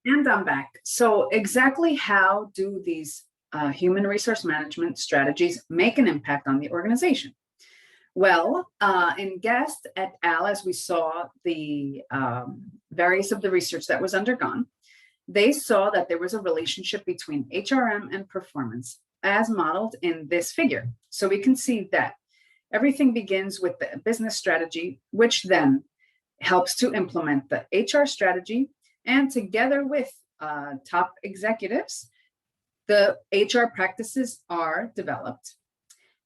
And I'm back. So exactly how do these human resource management strategies make an impact on the organization? Well, in Guest et al., as we saw the various of the research that was undergone, they saw that there was a relationship between HRM and performance as modeled in this figure. So we can see that everything begins with the business strategy, which then helps to implement the HR strategy, and together with top executives, the HR practices are developed.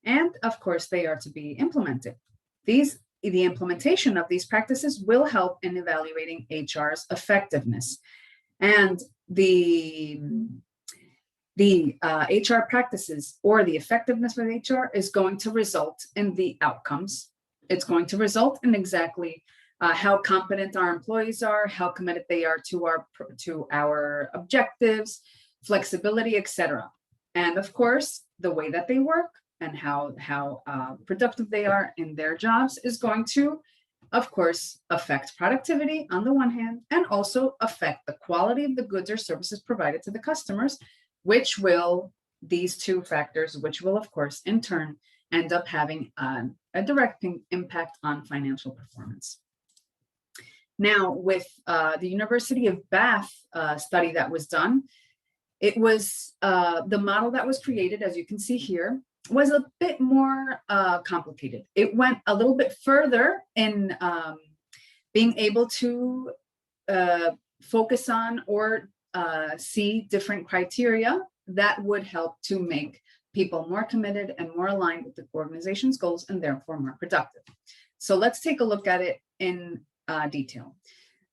And of course, they are to be implemented. The implementation of these practices will help in evaluating HR's effectiveness. And the HR practices or the effectiveness of HR is going to result in the outcomes. It's going to result in exactly how competent our employees are, how committed they are to our objectives, flexibility, etc. And of course, the way that they work and how productive they are in their jobs is going to, of course, affect productivity on the one hand, and also affect the quality of the goods or services provided to the customers, these two factors, which will, of course, in turn, end up having a direct impact on financial performance. Now, with the University of Bath study that was done, it was the model that was created, as you can see here, was a bit more complicated. It went a little bit further in being able to focus on or see different criteria that would help to make people more committed and more aligned with the organization's goals and therefore more productive. So let's take a look at it in detail.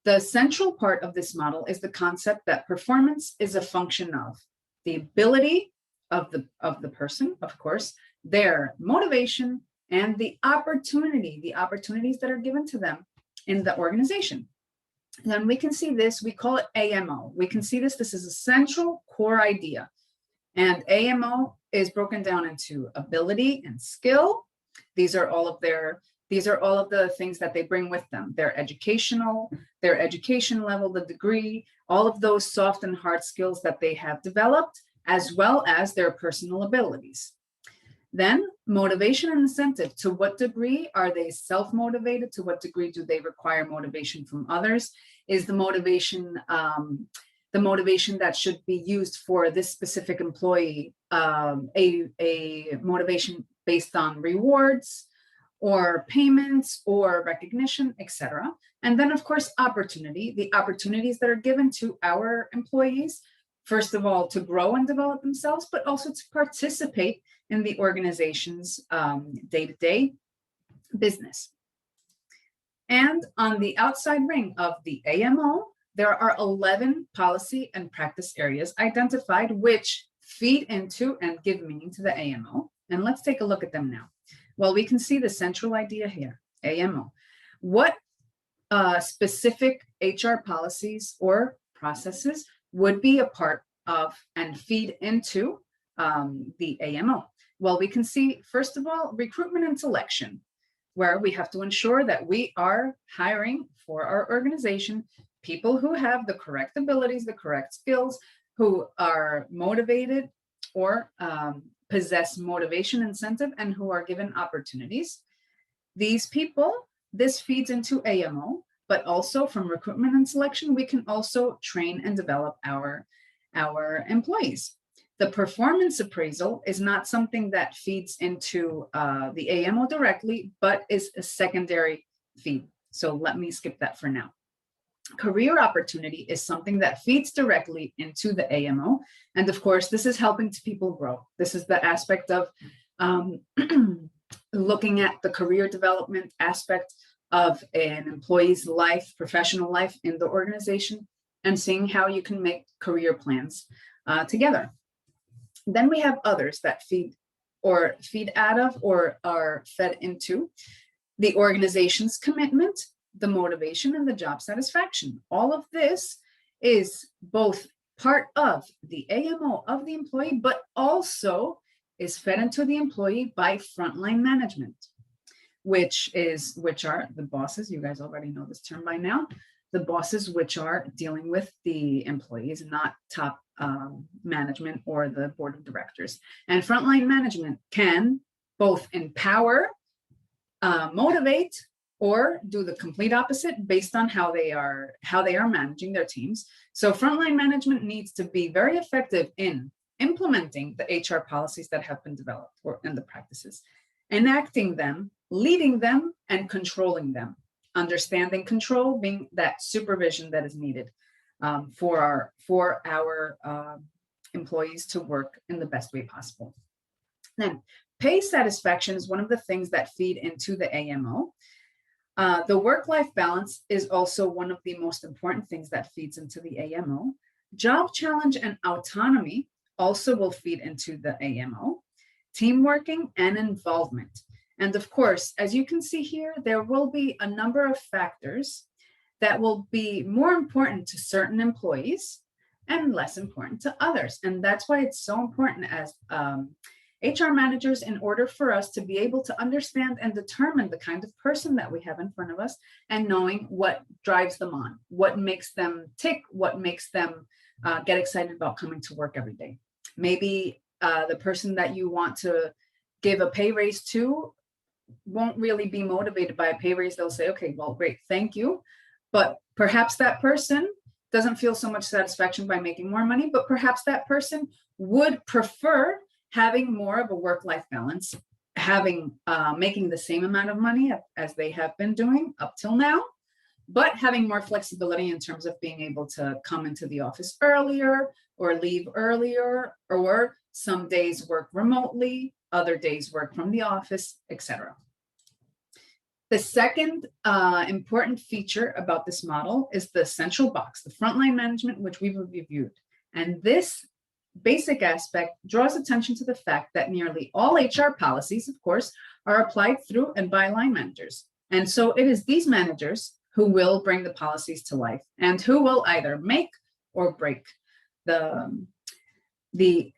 The central part of this model is the concept that performance is a function of the ability of the person, of course, their motivation, and the opportunities that are given to them in the organization. And then we can see this, we call it AMO. We can see this is a central core idea. And AMO is broken down into ability and skill. These are all of the things that they bring with them, their education level, the degree, all of those soft and hard skills that they have developed, as well as their personal abilities. Then motivation and incentive. To what degree are they self-motivated? To what degree do they require motivation from others? Is the motivation that should be used for this specific employee a motivation based on rewards or payments or recognition, etc. And then, of course, the opportunities that are given to our employees, first of all, to grow and develop themselves, but also to participate in the organization's day-to-day business. And on the outside ring of the AMO, there are 11 policy and practice areas identified which feed into and give meaning to the AMO. And let's take a look at them now. Well, we can see the central idea here, AMO. What specific HR policies or processes would be a part of and feed into the AMO? Well, we can see, first of all, recruitment and selection, where we have to ensure that we are hiring for our organization people who have the correct abilities, the correct skills, who are motivated or possess motivation, incentive, and who are given opportunities. These people, this feeds into AMO, but also from recruitment and selection, we can also train and develop our employees. The performance appraisal is not something that feeds into the AMO directly, but is a secondary feed. So let me skip that for now. Career opportunity is something that feeds directly into the AMO. And of course, this is helping people grow. This is the aspect of looking at the career development aspect of an employee's life, professional life in the organization, and seeing how you can make career plans together. Then we have others that feed out of or are fed into the organization's commitment, the motivation, and the job satisfaction. All of this is both part of the AMO of the employee, but also is fed into the employee by frontline management, which are the bosses. You guys already know this term by now. the bosses, which are dealing with the employees, not top management or the board of directors. And frontline management can both empower, motivate, or do the complete opposite based on how they are managing their teams. So frontline management needs to be very effective in implementing the HR policies that have been developed or in the practices, enacting them, leading them, and controlling them. Understanding control being that supervision that is needed for our employees to work in the best way possible. Then pay satisfaction is one of the things that feed into the AMO. The work-life balance is also one of the most important things that feeds into the AMO. Job challenge and autonomy also will feed into the AMO. Team working and involvement. And of course, as you can see here, there will be a number of factors that will be more important to certain employees and less important to others. And that's why it's so important as HR managers, in order for us to be able to understand and determine the kind of person that we have in front of us, and knowing what drives them on, what makes them tick, what makes them get excited about coming to work every day. Maybe the person that you want to give a pay raise to won't really be motivated by a pay raise. They'll say, okay, well, great, thank you. But perhaps that person doesn't feel so much satisfaction by making more money, but perhaps that person would prefer having more of a work-life balance, making the same amount of money as they have been doing up till now, but having more flexibility in terms of being able to come into the office earlier or leave earlier, or some days work remotely, other days work from the office, etc. The second important feature about this model is the central box, the frontline management, which we've reviewed. And this basic aspect draws attention to the fact that nearly all HR policies, of course, are applied through and by line managers. And so it is these managers who will bring the policies to life and who will either make or break the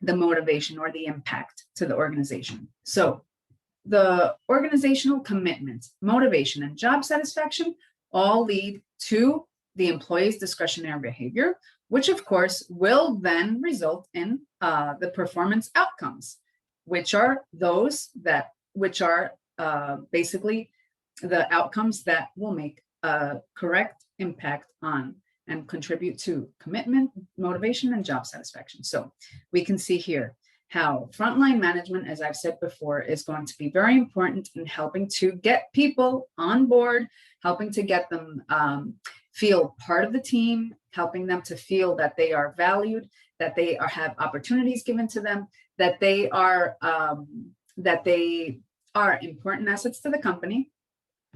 motivation or the impact to the organization. So the organizational commitment, motivation, and job satisfaction all lead to the employee's discretionary behavior, which of course will then result in the performance outcomes, which are basically the outcomes that will make a correct impact on and contribute to commitment, motivation, and job satisfaction. So we can see here how frontline management, as I've said before, is going to be very important in helping to get people on board, helping to get them feel part of the team, helping them to feel that they are valued, that they have opportunities given to them, that they are important assets to the company.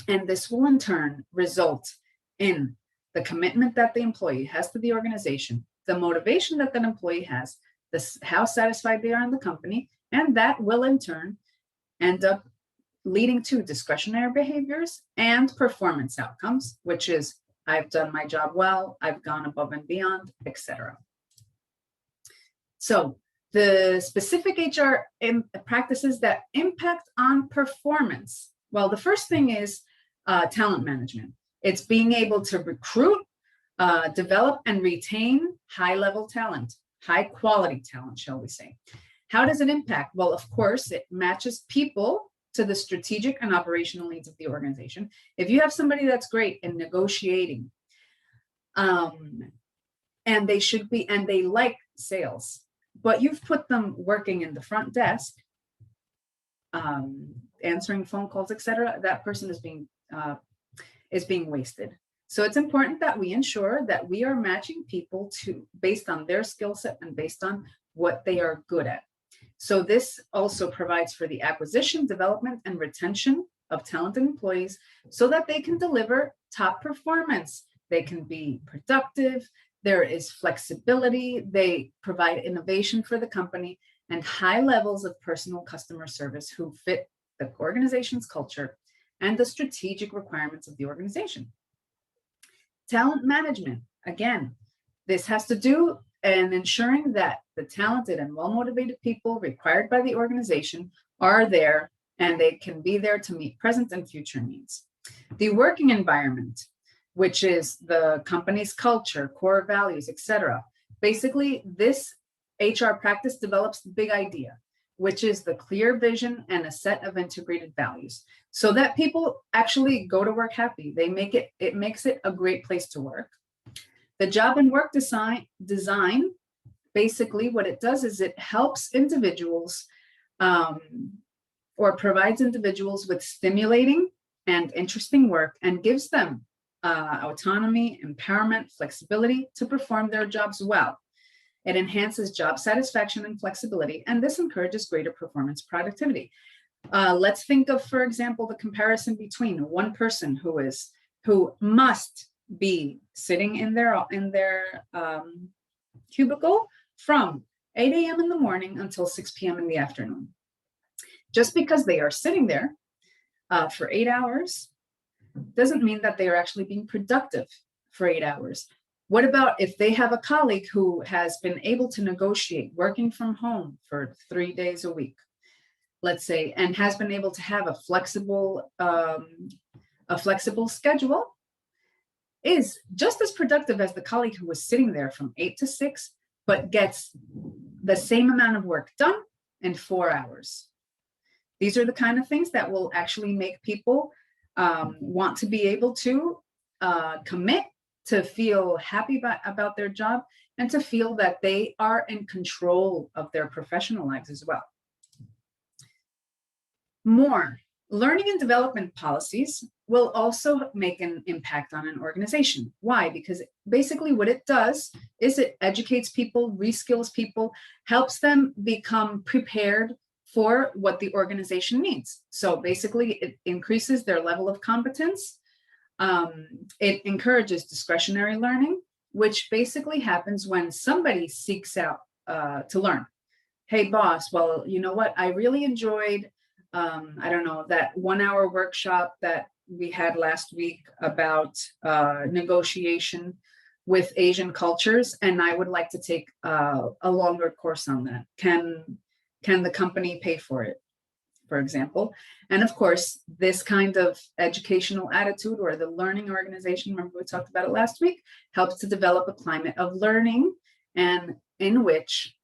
And this will in turn result in the commitment that the employee has to the organization, the motivation that employee has, how satisfied they are in the company, and that will in turn end up leading to discretionary behaviors and performance outcomes, which is I've done my job well, I've gone above and beyond, etc. So the specific HR practices that impact on performance. Well, the first thing is talent management. It's being able to recruit, develop, and retain high-level talent, high-quality talent, shall we say. How does it impact? Well, of course, it matches people to the strategic and operational needs of the organization. If you have somebody that's great in negotiating, and they like sales, but you've put them working in the front desk, answering phone calls, etc., that person is being wasted. So it's important that we ensure that we are matching people based on their skill set and based on what they are good at. So this also provides for the acquisition, development, and retention of talented employees so that they can deliver top performance. They can be productive. There is flexibility. They provide innovation for the company and high levels of personal customer service who fit the organization's culture and the strategic requirements of the organization. Talent management, again, this has to do in ensuring that the talented and well-motivated people required by the organization are there and they can be there to meet present and future needs. The working environment. which is the company's culture, core values, etc. Basically, this HR practice develops the big idea, which is the clear vision and a set of integrated values, so that people actually go to work happy. It makes it a great place to work. The job and work design, basically what it does is it helps individuals or provides individuals with stimulating and interesting work and gives them autonomy, empowerment, flexibility to perform their jobs well. It enhances job satisfaction and flexibility, and this encourages greater performance productivity. Let's think of, for example, the comparison between one person who must be sitting in their cubicle from 8 a.m. in the morning until 6 p.m. in the afternoon. Just because they are sitting there for 8 hours doesn't mean that they are actually being productive for 8 hours. What about if they have a colleague who has been able to negotiate working from home for 3 days a week, let's say, and has been able to have a flexible schedule, is just as productive as the colleague who was sitting there from 8 to 6, but gets the same amount of work done in 4 hours. These are the kind of things that will actually make people want to be able to commit, to feel happy about their job, and to feel that they are in control of their professional lives as well. More learning and development policies will also make an impact on an organization. Why? Because basically what it does is it educates people, reskills people, helps them become prepared for what the organization needs. So basically it increases their level of competence. It encourages discretionary learning, which basically happens when somebody seeks out to learn. Hey, boss, well, you know what? I really enjoyed, I don't know, that 1 hour workshop that we had last week about negotiation with Asian cultures, and I would like to take a longer course on that. Can the company pay for it, for example? And of course, this kind of educational attitude, or the learning organization, remember we talked about it last week, helps to develop a climate of learning, and in which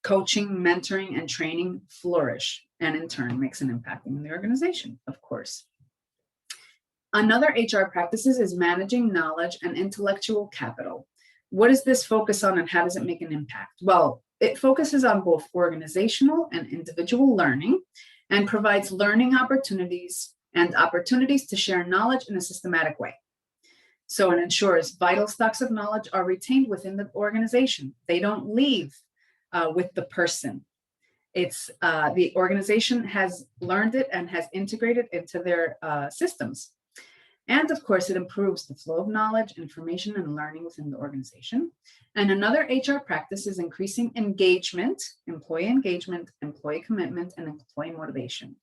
coaching, mentoring, and training flourish, and in turn makes an impact in the organization, of course. Another HR practices is managing knowledge and intellectual capital. What does this focus on, and how does it make an impact? Well, it focuses on both organizational and individual learning, and provides learning opportunities and opportunities to share knowledge in a systematic way. So it ensures vital stocks of knowledge are retained within the organization. They don't leave with the person. It's the organization has learned it and has integrated into their systems. And of course, it improves the flow of knowledge, information, and learning within the organization. And another HR practice is increasing engagement, employee commitment, and employee motivation.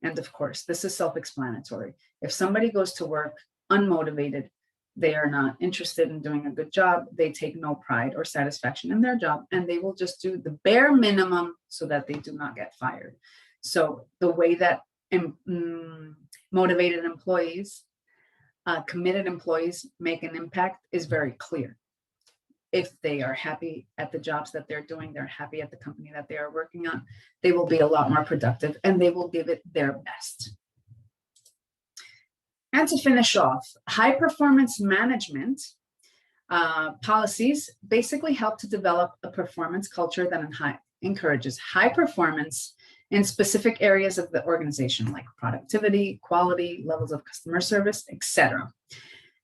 And of course, this is self-explanatory. If somebody goes to work unmotivated, they are not interested in doing a good job, they take no pride or satisfaction in their job, and they will just do the bare minimum so that they do not get fired. So the way that motivated employees, committed employees make an impact is very clear. If they are happy at the jobs that they're doing, they're happy at the company that they are working on, they will be a lot more productive and they will give it their best. And to finish off, high performance management policies basically help to develop a performance culture that encourages high performance in specific areas of the organization, like productivity, quality, levels of customer service, etc.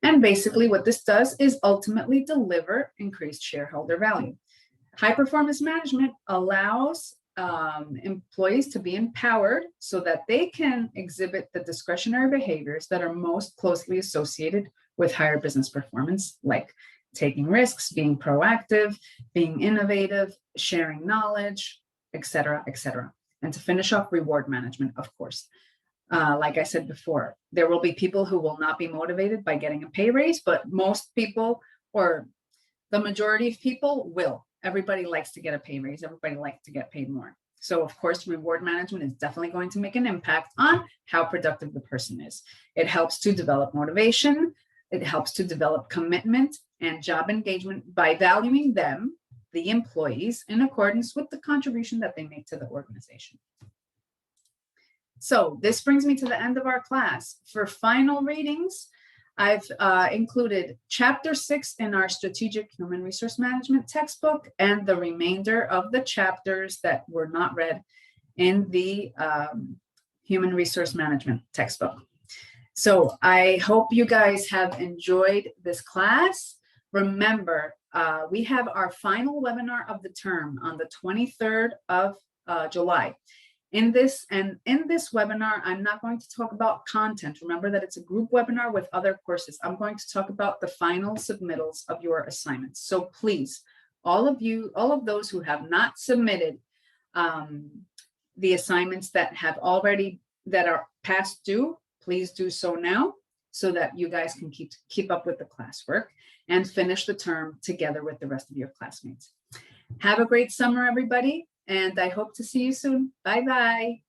And basically what this does is ultimately deliver increased shareholder value. High performance management allows employees to be empowered so that they can exhibit the discretionary behaviors that are most closely associated with higher business performance, like taking risks, being proactive, being innovative, sharing knowledge, etc., etc. And to finish off, reward management, of course. Like I said before, there will be people who will not be motivated by getting a pay raise, but most people, or the majority of people, will. Everybody likes to get a pay raise. Everybody likes to get paid more. So of course, reward management is definitely going to make an impact on how productive the person is. It helps to develop motivation. It helps to develop commitment and job engagement by valuing them, the employees, in accordance with the contribution that they make to the organization. So this brings me to the end of our class. For final readings, I've included Chapter 6 in our Strategic Human Resource Management textbook and the remainder of the chapters that were not read in the Human Resource Management textbook. So I hope you guys have enjoyed this class. Remember, we have our final webinar of the term on the 23rd of July. In this webinar, I'm not going to talk about content. Remember that it's a group webinar with other courses. I'm going to talk about the final submittals of your assignments. So please, all of those who have not submitted the assignments that are past due, please do so now so that you guys can keep up with the classwork and finish the term together with the rest of your classmates. Have a great summer, everybody. And I hope to see you soon. Bye-bye.